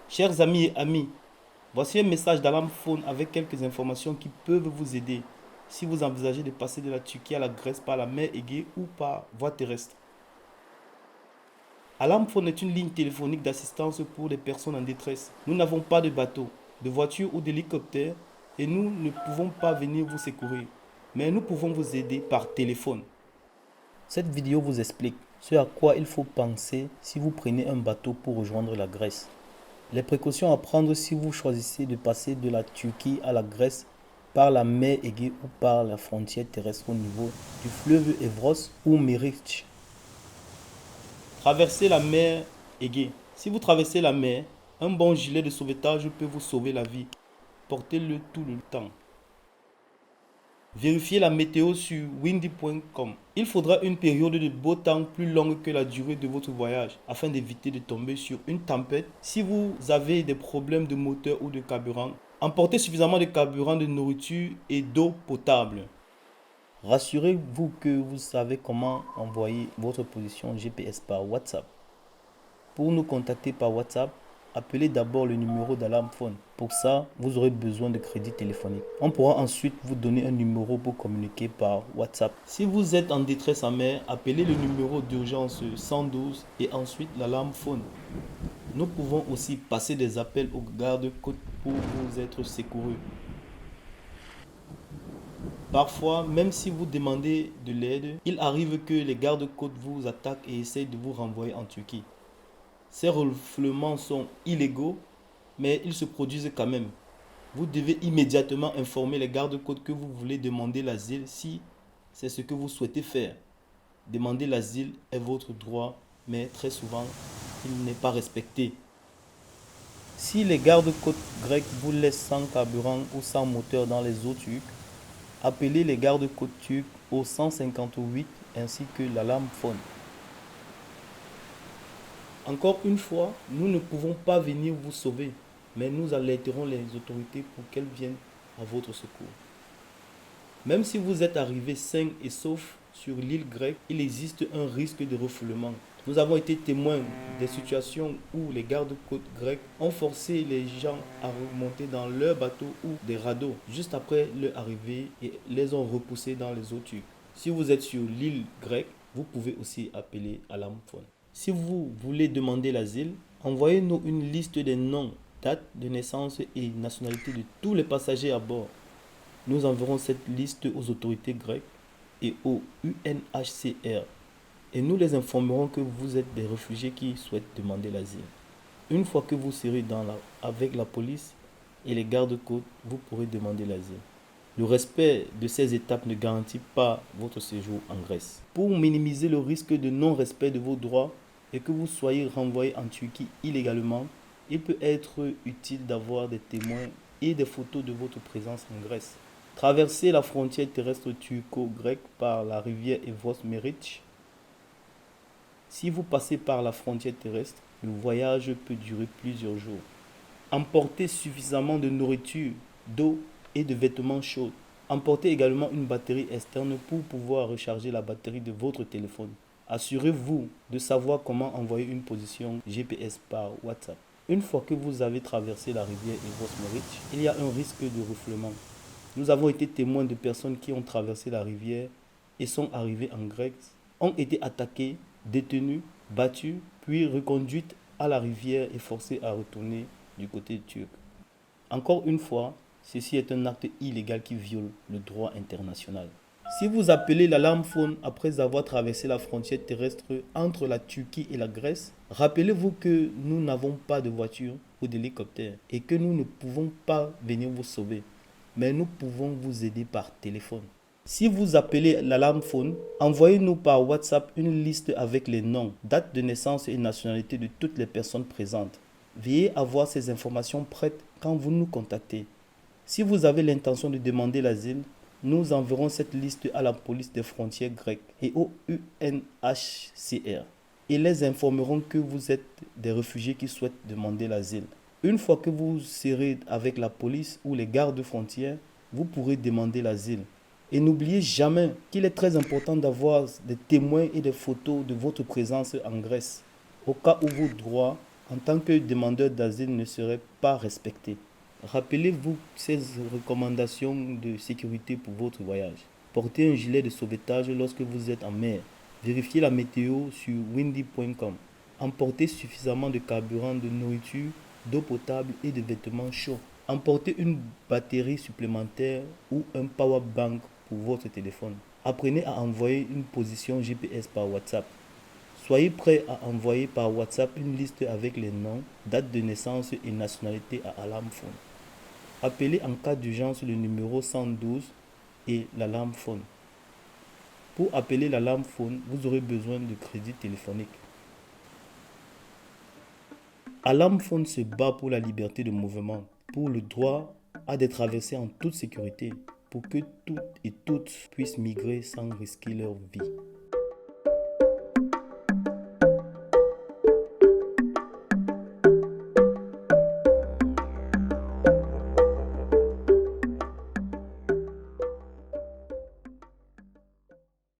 Chers amis et amis, voici un message d'Alarm Phone avec quelques informations qui peuvent vous aider si vous envisagez de passer de la Turquie à la Grèce par la mer Égée ou par voie terrestre. Alarm Phone est une ligne téléphonique d'assistance pour les personnes en détresse. Nous n'avons pas de bateau, de voiture ou d'hélicoptère et nous ne pouvons pas venir vous secourir. Mais nous pouvons vous aider par téléphone. Cette vidéo vous explique ce à quoi il faut penser si vous prenez un bateau pour rejoindre la Grèce. Les précautions à prendre si vous choisissez de passer de la Turquie à la Grèce par la mer Égée ou par la frontière terrestre au niveau du fleuve Evros ou Mériche. Traverser la mer Égée. Si vous traversez la mer, un bon gilet de sauvetage peut vous sauver la vie. Portez-le tout le temps. Vérifiez la météo sur windy.com. Il faudra une période de beau temps plus longue que la durée de votre voyage afin d'éviter de tomber sur une tempête. Si vous avez des problèmes de moteur ou de carburant, emportez suffisamment de carburant, de nourriture et d'eau potable. Rassurez-vous que vous savez comment envoyer votre position GPS par WhatsApp. Pour nous contacter par WhatsApp, appelez d'abord le numéro d'Alarm Phone. Pour ça, vous aurez besoin de crédit téléphonique. On pourra ensuite vous donner un numéro pour communiquer par WhatsApp. Si vous êtes en détresse en mer, appelez le numéro d'urgence 112 et ensuite l'Alarm Phone. Nous pouvons aussi passer des appels aux gardes-côtes pour vous être secourus. Parfois, même si vous demandez de l'aide, il arrive que les gardes-côtes vous attaquent et essayent de vous renvoyer en Turquie. Ces refoulements sont illégaux, mais ils se produisent quand même. Vous devez immédiatement informer les gardes-côtes que vous voulez demander l'asile si c'est ce que vous souhaitez faire. Demander l'asile est votre droit, mais très souvent, il n'est pas respecté. Si les gardes-côtes grecs vous laissent sans carburant ou sans moteur dans les eaux turques, appelez les gardes-côtes turcs au 158 ainsi que l'Alarm Phone. Encore une fois, nous ne pouvons pas venir vous sauver, mais nous alerterons les autorités pour qu'elles viennent à votre secours. Même si vous êtes arrivé sain et sauf sur l'île grecque, il existe un risque de refoulement. Nous avons été témoins des situations où les gardes-côtes grecs ont forcé les gens à remonter dans leur bateau ou des radeaux juste après leur arrivée et les ont repoussés dans les eaux turques. Si vous êtes sur l'île grecque, vous pouvez aussi appeler Alarm Phone. Si vous voulez demander l'asile, envoyez-nous une liste des noms, dates de naissance et nationalité de tous les passagers à bord. Nous enverrons cette liste aux autorités grecques et au UNHCR et nous les informerons que vous êtes des réfugiés qui souhaitent demander l'asile. Une fois que vous serez avec la police et les gardes-côtes, vous pourrez demander l'asile. Le respect de ces étapes ne garantit pas votre séjour en Grèce. Pour minimiser le risque de non-respect de vos droits et que vous soyez renvoyé en Turquie illégalement, il peut être utile d'avoir des témoins et des photos de votre présence en Grèce. Traverser la frontière terrestre turco-grecque par la rivière Evros-Meriç. Si vous passez par la frontière terrestre, le voyage peut durer plusieurs jours. Emportez suffisamment de nourriture, d'eau et de vêtements chauds. Emportez également une batterie externe pour pouvoir recharger la batterie de votre téléphone. Assurez-vous de savoir comment envoyer une position GPS par WhatsApp. Une fois que vous avez traversé la rivière Evros-Meriç, il y a un risque de refoulement. Nous avons été témoins de personnes qui ont traversé la rivière et sont arrivées en Grèce, ont été attaquées, détenues, battues, puis reconduites à la rivière et forcées à retourner du côté turc. Encore une fois, ceci est un acte illégal qui viole le droit international. Si vous appelez l'Alarm Phone après avoir traversé la frontière terrestre entre la Turquie et la Grèce, rappelez-vous que nous n'avons pas de voiture ou d'hélicoptère et que nous ne pouvons pas venir vous sauver, mais nous pouvons vous aider par téléphone. Si vous appelez l'Alarm Phone, envoyez-nous par WhatsApp une liste avec les noms, dates de naissance et nationalité de toutes les personnes présentes. Veuillez avoir ces informations prêtes quand vous nous contactez. Si vous avez l'intention de demander l'asile, nous enverrons cette liste à la police des frontières grecques et au UNHCR et les informerons que vous êtes des réfugiés qui souhaitent demander l'asile. Une fois que vous serez avec la police ou les gardes frontières, vous pourrez demander l'asile. Et n'oubliez jamais qu'il est très important d'avoir des témoins et des photos de votre présence en Grèce, au cas où vos droits en tant que demandeur d'asile ne serait pas respecté. Rappelez-vous ces recommandations de sécurité pour votre voyage. Portez un gilet de sauvetage lorsque vous êtes en mer. Vérifiez la météo sur windy.com. Emportez suffisamment de carburant, de nourriture, d'eau potable et de vêtements chauds. Emportez une batterie supplémentaire ou un power bank pour votre téléphone. Apprenez à envoyer une position GPS par WhatsApp. Soyez prêt à envoyer par WhatsApp une liste avec les noms, date de naissance et nationalité à Alarm Phone. Appelez en cas d'urgence le numéro 112 et l'Alarm Phone. Pour appeler l'Alarm Phone, vous aurez besoin de crédit téléphonique. Alarm Phone se bat pour la liberté de mouvement, pour le droit à des traversées en toute sécurité, pour que toutes et tous puissent migrer sans risquer leur vie.